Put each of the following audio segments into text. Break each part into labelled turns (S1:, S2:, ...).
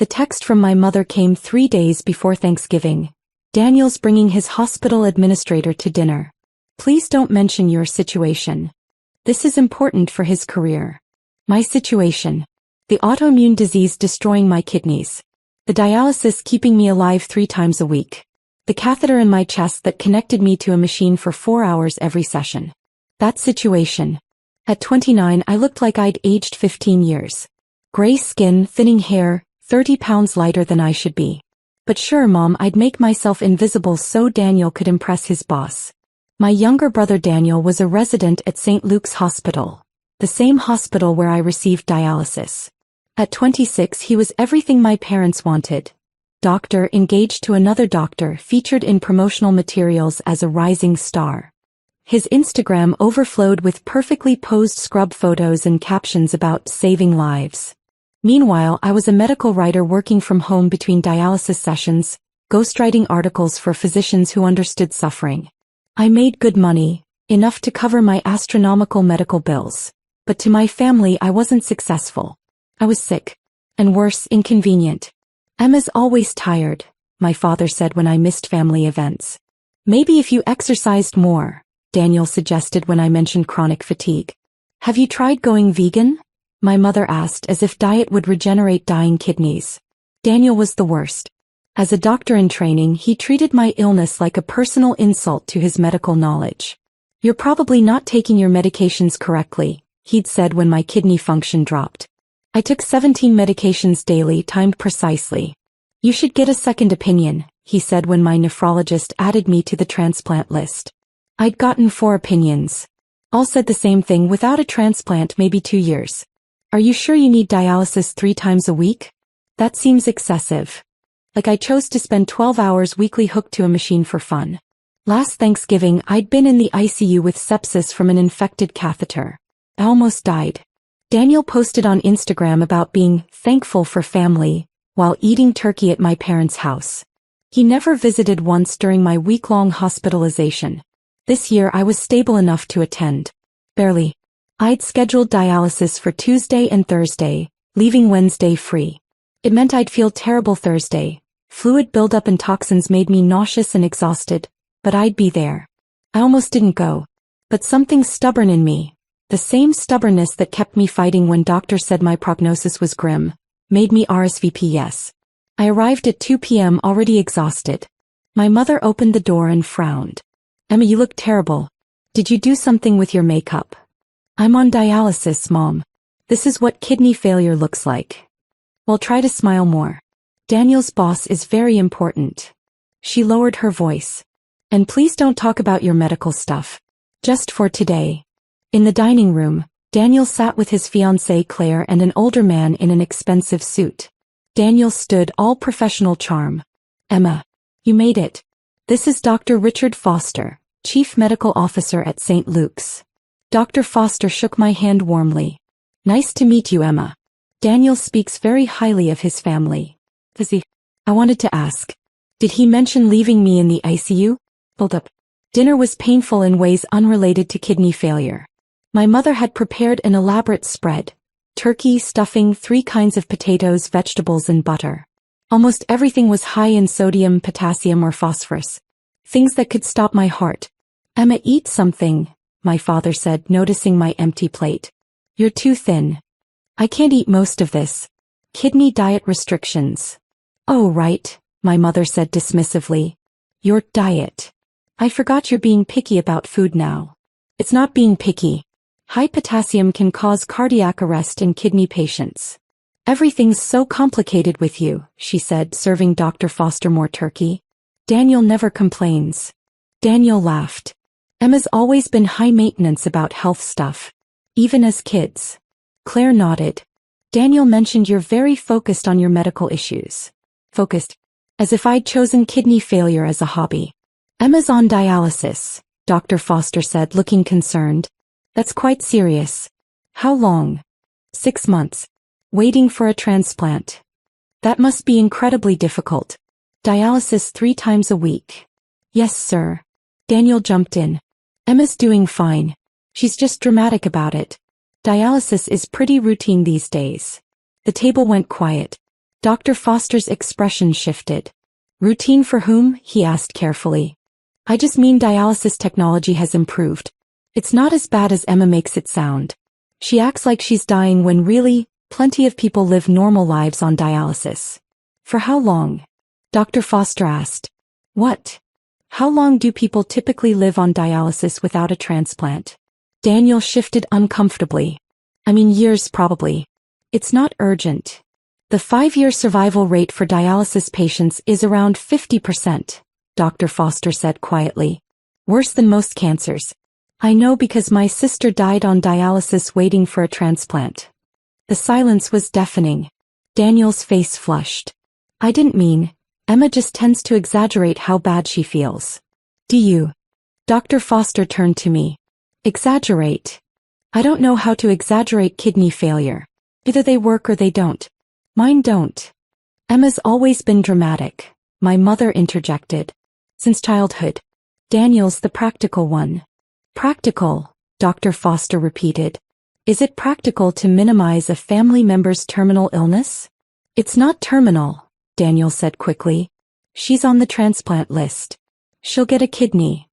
S1: The text from my mother came 3 days before Thanksgiving. Daniel's bringing his hospital administrator to dinner. Please don't mention your situation. This is important for his career. My situation. The autoimmune disease destroying my kidneys. The dialysis keeping me alive 3 times a week. The catheter in my chest that connected me to a machine for 4 hours every session. That situation. At 29 I looked like I'd aged 15 years. Gray skin, thinning hair, 30 pounds lighter than I should be. But sure Mom, I'd make myself invisible so Daniel could impress his boss. My younger brother Daniel was a resident at St. Luke's Hospital, the same hospital where I received dialysis. At 26 he was everything my parents wanted. Doctor, engaged to another doctor, featured in promotional materials as a rising star. His Instagram overflowed with perfectly posed scrub photos and captions about saving lives. Meanwhile, I was a medical writer working from home between dialysis sessions, ghostwriting articles for physicians who understood suffering. I made good money, enough to cover my astronomical medical bills. But to my family I wasn't successful. I was sick. And worse, inconvenient. Emma's always tired, my father said when I missed family events. Maybe if you exercised more, Daniel suggested when I mentioned chronic fatigue. Have you tried going vegan? My mother asked as if diet would regenerate dying kidneys. Daniel was the worst. As a doctor in training, he treated my illness like a personal insult to his medical knowledge. You're probably not taking your medications correctly, he'd said when my kidney function dropped. I took 17 medications daily, timed precisely. You should get a second opinion, he said when my nephrologist added me to the transplant list. I'd gotten 4 opinions. All said the same thing: without a transplant maybe 2 years. Are you sure you need dialysis 3 times a week? That seems excessive. Like I chose to spend 12 hours weekly hooked to a machine for fun. Last Thanksgiving I'd been in the ICU with sepsis from an infected catheter. I almost died. Daniel posted on Instagram about being thankful for family while eating turkey at my parents' house. He never visited once during my week-long hospitalization. This year I was stable enough to attend. Barely. I'd scheduled dialysis for Tuesday and Thursday, leaving Wednesday free. It meant I'd feel terrible Thursday. Fluid buildup and toxins made me nauseous and exhausted, but I'd be there. I almost didn't go. But something stubborn in me, the same stubbornness that kept me fighting when doctors said my prognosis was grim, made me RSVP yes. I arrived at 2 p.m. already exhausted. My mother opened the door and frowned. Emma, you look terrible. Did you do something with your makeup? I'm on dialysis, Mom. This is what kidney failure looks like. Well, try to smile more. Daniel's boss is very important. She lowered her voice. And please don't talk about your medical stuff. Just for today. In the dining room, Daniel sat with his fiancée Claire and an older man in an expensive suit. Daniel stood all professional charm. Emma, you made it. This is Dr. Richard Foster, Chief Medical Officer at St. Luke's. Dr. Foster shook my hand warmly. Nice to meet you, Emma. Daniel speaks very highly of his family. Does he? I wanted to ask. Did he mention leaving me in the ICU? Hold up. Dinner was painful in ways unrelated to kidney failure. My mother had prepared an elaborate spread. Turkey, stuffing, 3 kinds of potatoes, vegetables and butter. Almost everything was high in sodium, potassium or phosphorus. Things that could stop my heart. Emma, eat something, my father said, noticing my empty plate. You're too thin. I can't eat most of this. Kidney diet restrictions. Oh right, my mother said dismissively. Your diet. I forgot you're being picky about food now. It's not being picky. High potassium can cause cardiac arrest in kidney patients. Everything's so complicated with you, she said, serving Dr. Foster more turkey. Daniel never complains. Daniel laughed. Emma's always been high maintenance about health stuff. Even as kids. Claire nodded. Daniel mentioned you're very focused on your medical issues. Focused. As if I'd chosen kidney failure as a hobby. Emma's on dialysis, Dr. Foster said, looking concerned. That's quite serious. How long? 6 months. Waiting for a transplant. That must be incredibly difficult. Dialysis 3 times a week. Yes, sir. Daniel jumped in. Emma's doing fine. She's just dramatic about it. Dialysis is pretty routine these days. The table went quiet. Dr. Foster's expression shifted. Routine for whom? He asked carefully. I just mean dialysis technology has improved. It's not as bad as Emma makes it sound. She acts like she's dying when really, plenty of people live normal lives on dialysis. For how long? Dr. Foster asked. What? How long do people typically live on dialysis without a transplant? Daniel shifted uncomfortably. I mean years probably. It's not urgent. The 5-year survival rate for dialysis patients is around 50%, Dr. Foster said quietly. Worse than most cancers. I know because my sister died on dialysis waiting for a transplant. The silence was deafening. Daniel's face flushed. I didn't mean, Emma just tends to exaggerate how bad she feels. Do you? Dr. Foster turned to me. Exaggerate? I don't know how to exaggerate kidney failure. Either they work or they don't. Mine don't. Emma's always been dramatic, my mother interjected. Since childhood. Daniel's the practical one. Practical, Dr. Foster repeated. Is it practical to minimize a family member's terminal illness? It's not terminal, Daniel said quickly. She's on the transplant list. She'll get a kidney.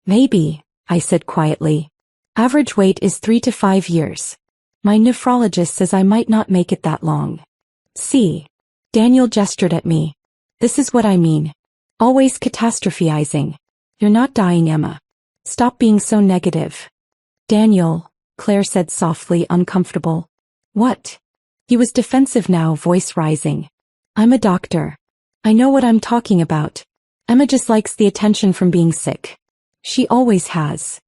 S1: Maybe, I said quietly. Average wait is 3 to 5 years. My nephrologist says I might not make it that long. See. Daniel gestured at me. This is what I mean. Always catastrophizing. You're not dying, Emma. Stop being so negative. Daniel, Claire said softly, uncomfortable. What? He was defensive now, voice rising. I'm a doctor. I know what I'm talking about. Emma just likes the attention from being sick. She always has.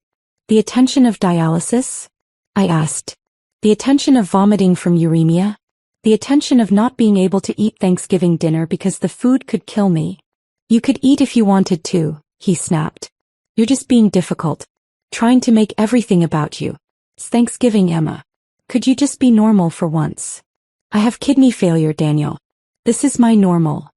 S1: The attention of dialysis? I asked. The attention of vomiting from uremia? The attention of not being able to eat Thanksgiving dinner because the food could kill me. You could eat if you wanted to, he snapped. You're just being difficult. Trying to make everything about you. It's Thanksgiving, Emma. Could you just be normal for once? I have kidney failure, Daniel. This is my normal.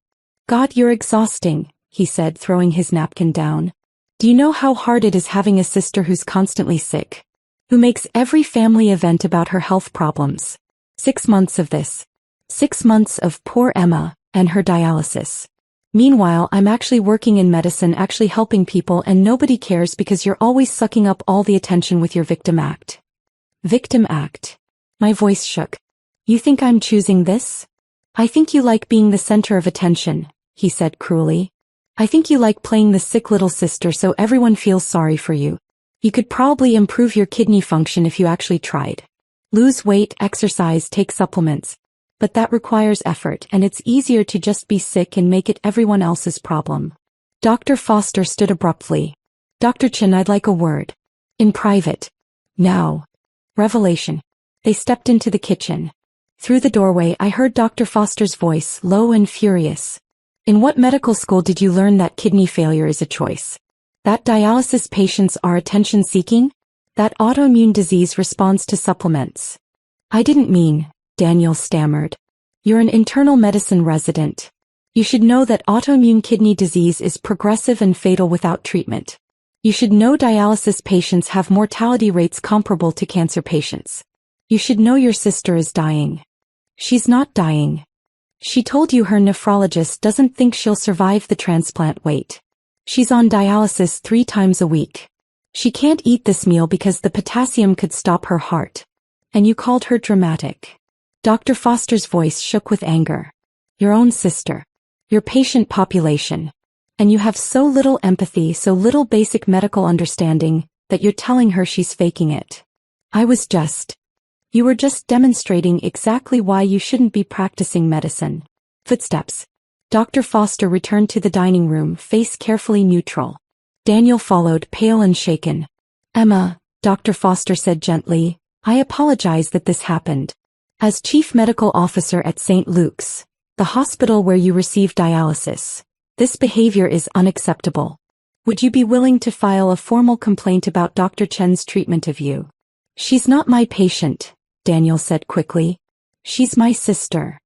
S1: God, you're exhausting, he said, throwing his napkin down. Do you know how hard it is having a sister who's constantly sick? Who makes every family event about her health problems? 6 months of this. 6 months of poor Emma and her dialysis. Meanwhile, I'm actually working in medicine, actually helping people, and nobody cares because you're always sucking up all the attention with your victim act. Victim act. My voice shook. You think I'm choosing this? I think you like being the center of attention, he said cruelly. I think you like playing the sick little sister so everyone feels sorry for you. You could probably improve your kidney function if you actually tried. Lose weight, exercise, take supplements. But that requires effort, and it's easier to just be sick and make it everyone else's problem. Dr. Foster stood abruptly. Dr. Chen, I'd like a word. In private. Now. Revelation. They stepped into the kitchen. Through the doorway I heard Dr. Foster's voice, low and furious. In what medical school did you learn that kidney failure is a choice? That dialysis patients are attention-seeking? That autoimmune disease responds to supplements? I didn't mean, Daniel stammered. You're an internal medicine resident. You should know that autoimmune kidney disease is progressive and fatal without treatment. You should know dialysis patients have mortality rates comparable to cancer patients. You should know your sister is dying. She's not dying. She told you her nephrologist doesn't think she'll survive the transplant wait. She's on dialysis 3 times a week. She can't eat this meal because the potassium could stop her heart. And you called her dramatic. Dr. Foster's voice shook with anger. Your own sister. Your patient population. And you have so little empathy, so little basic medical understanding, that you're telling her she's faking it. You were just demonstrating exactly why you shouldn't be practicing medicine. Footsteps. Dr. Foster returned to the dining room, face carefully neutral. Daniel followed, pale and shaken. Emma, Dr. Foster said gently, I apologize that this happened. As Chief Medical Officer at St. Luke's, the hospital where you receive dialysis, this behavior is unacceptable. Would you be willing to file a formal complaint about Dr. Chen's treatment of you? She's not my patient, Daniel said quickly. She's my sister.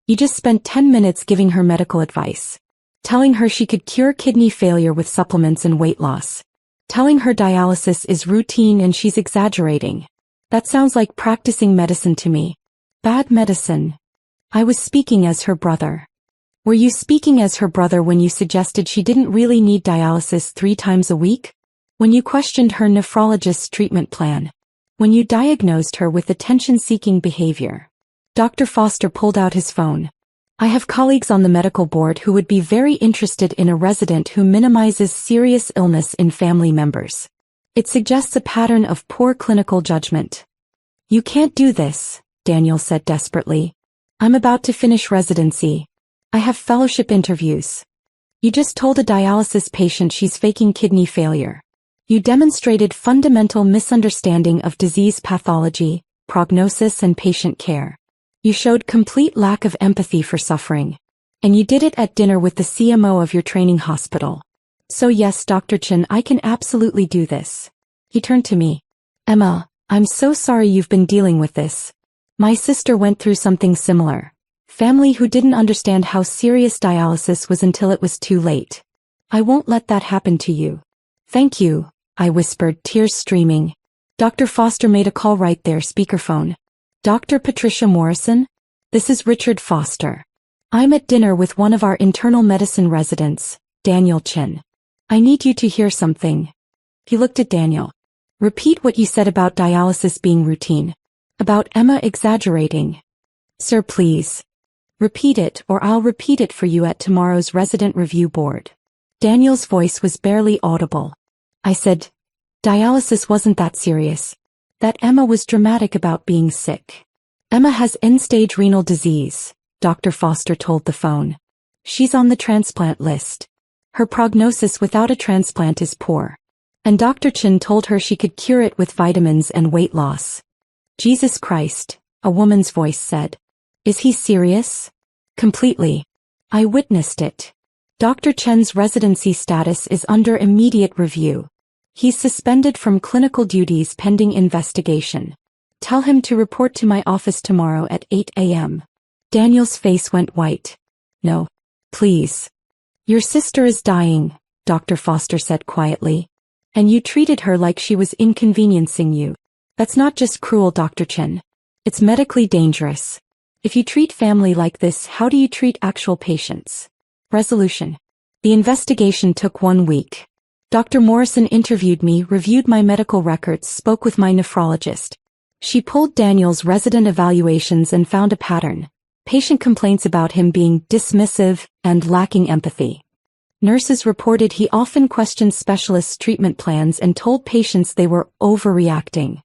S1: You just spent 10 minutes giving her medical advice. Telling her she could cure kidney failure with supplements and weight loss. Telling her dialysis is routine and she's exaggerating. That sounds like practicing medicine to me. Bad medicine. I was speaking as her brother. Were you speaking as her brother when you suggested she didn't really need dialysis 3 times a week? When you questioned her nephrologist's treatment plan? When you diagnosed her with attention-seeking behavior? Dr. Foster pulled out his phone. I have colleagues on the medical board who would be very interested in a resident who minimizes serious illness in family members. It suggests a pattern of poor clinical judgment. You can't do this, Daniel said desperately. I'm about to finish residency. I have fellowship interviews. You just told a dialysis patient she's faking kidney failure. You demonstrated fundamental misunderstanding of disease pathology, prognosis and patient care. You showed complete lack of empathy for suffering. And you did it at dinner with the CMO of your training hospital. So yes, Dr. Chen, I can absolutely do this. He turned to me. Emma, I'm so sorry you've been dealing with this. My sister went through something similar. Family who didn't understand how serious dialysis was until it was too late. I won't let that happen to you. Thank you, I whispered, tears streaming. Dr. Foster made a call right there, speakerphone. Dr. Patricia Morrison? This is Richard Foster. I'm at dinner with one of our internal medicine residents, Daniel Chen. I need you to hear something. He looked at Daniel. Repeat what you said about dialysis being routine. About Emma exaggerating. Sir, please. Repeat it, or I'll repeat it for you at tomorrow's resident review board. Daniel's voice was barely audible. I said, dialysis wasn't that serious. That Emma was dramatic about being sick. Emma has end-stage renal disease, Dr. Foster told the phone. She's on the transplant list. Her prognosis without a transplant is poor. And Dr. Chen told her she could cure it with vitamins and weight loss. Jesus Christ, a woman's voice said. Is he serious? Completely. I witnessed it. Dr. Chen's residency status is under immediate review. He's suspended from clinical duties pending investigation. Tell him to report to my office tomorrow at 8 a.m. Daniel's face went white. No. Please. Your sister is dying, Dr. Foster said quietly. And you treated her like she was inconveniencing you. That's not just cruel, Dr. Chen. It's medically dangerous. If you treat family like this, how do you treat actual patients? Resolution. The investigation took 1 week. Dr. Morrison interviewed me, reviewed my medical records, spoke with my nephrologist. She pulled Daniel's resident evaluations and found a pattern. Patient complaints about him being dismissive and lacking empathy. Nurses reported he often questioned specialists' treatment plans and told patients they were overreacting.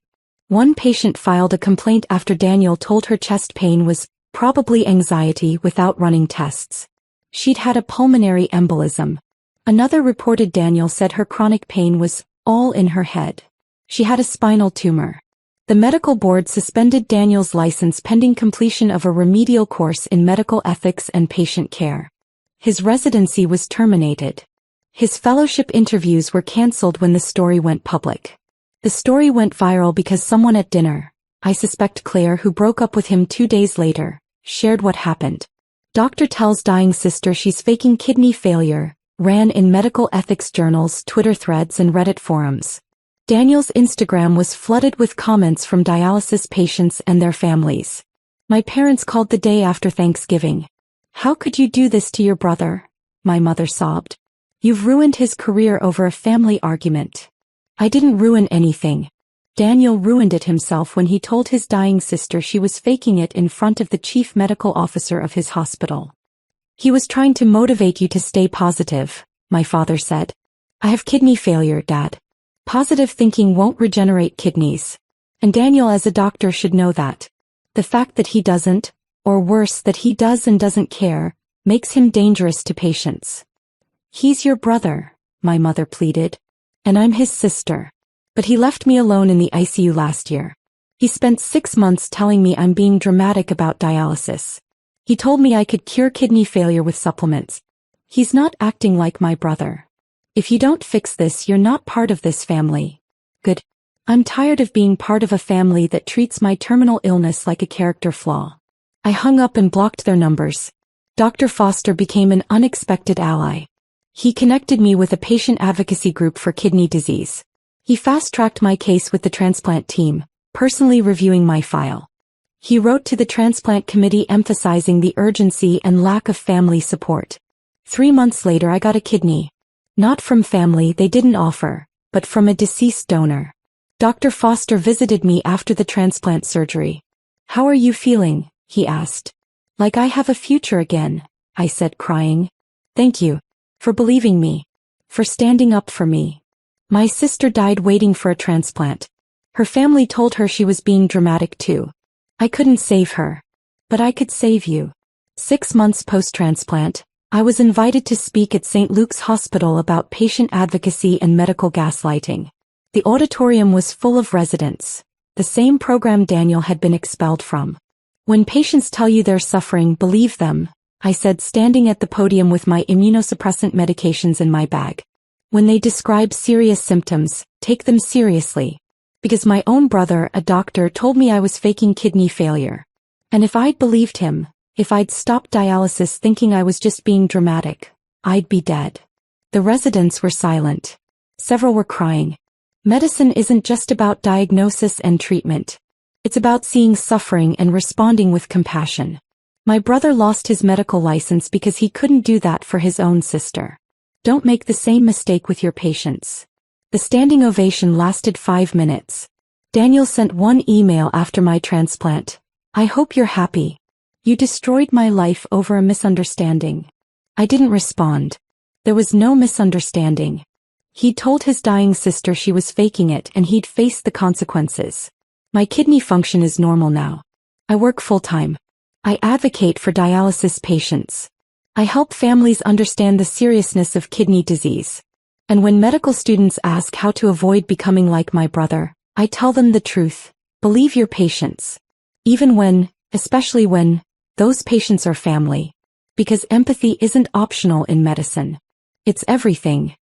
S1: One patient filed a complaint after Daniel told her chest pain was probably anxiety without running tests. She'd had a pulmonary embolism. Another reported Daniel said her chronic pain was all in her head. She had a spinal tumor. The medical board suspended Daniel's license pending completion of a remedial course in medical ethics and patient care. His residency was terminated. His fellowship interviews were cancelled when the story went public. The story went viral because someone at dinner, I suspect Claire, who broke up with him 2 days later, shared what happened. Doctor tells dying sister she's faking kidney failure, ran in medical ethics journals, Twitter threads and Reddit forums. Daniel's Instagram was flooded with comments from dialysis patients and their families. My parents called the day after Thanksgiving. How could you do this to your brother? My mother sobbed. You've ruined his career over a family argument. I didn't ruin anything. Daniel ruined it himself when he told his dying sister she was faking it in front of the chief medical officer of his hospital. He was trying to motivate you to stay positive, my father said. I have kidney failure, Dad. Positive thinking won't regenerate kidneys. And Daniel as a doctor should know that. The fact that he doesn't, or worse that he does and doesn't care, makes him dangerous to patients. He's your brother, my mother pleaded. And I'm his sister. But he left me alone in the ICU last year. He spent 6 months telling me I'm being dramatic about dialysis. He told me I could cure kidney failure with supplements. He's not acting like my brother. If you don't fix this, you're not part of this family. Good. I'm tired of being part of a family that treats my terminal illness like a character flaw. I hung up and blocked their numbers. Dr. Foster became an unexpected ally. He connected me with a patient advocacy group for kidney disease. He fast-tracked my case with the transplant team, personally reviewing my file. He wrote to the transplant committee emphasizing the urgency and lack of family support. 3 months later I got a kidney. Not from family they didn't offer, but from a deceased donor. Dr. Foster visited me after the transplant surgery. "How are you feeling?" he asked. "Like I have a future again," I said, crying. "Thank you. For believing me. For standing up for me." My sister died waiting for a transplant. Her family told her she was being dramatic too. I couldn't save her. But I could save you. 6 months post-transplant, I was invited to speak at St. Luke's Hospital about patient advocacy and medical gaslighting. The auditorium was full of residents, the same program Daniel had been expelled from. "When patients tell you they're suffering, believe them," I said, standing at the podium with my immunosuppressant medications in my bag. "When they describe serious symptoms, take them seriously. Because my own brother, a doctor, told me I was faking kidney failure. And if I'd believed him, if I'd stopped dialysis thinking I was just being dramatic, I'd be dead." The residents were silent. Several were crying. Medicine isn't just about diagnosis and treatment. It's about seeing suffering and responding with compassion. My brother lost his medical license because he couldn't do that for his own sister. Don't make the same mistake with your patients. The standing ovation lasted 5 minutes. Daniel sent one email after my transplant. "I hope you're happy. You destroyed my life over a misunderstanding." I didn't respond. There was no misunderstanding. He'd told his dying sister she was faking it and he'd face the consequences. My kidney function is normal now. I work full-time. I advocate for dialysis patients. I help families understand the seriousness of kidney disease. And when medical students ask how to avoid becoming like my brother, I tell them the truth. Believe your patients. Even when, especially when, those patients are family. Because empathy isn't optional in medicine. It's everything.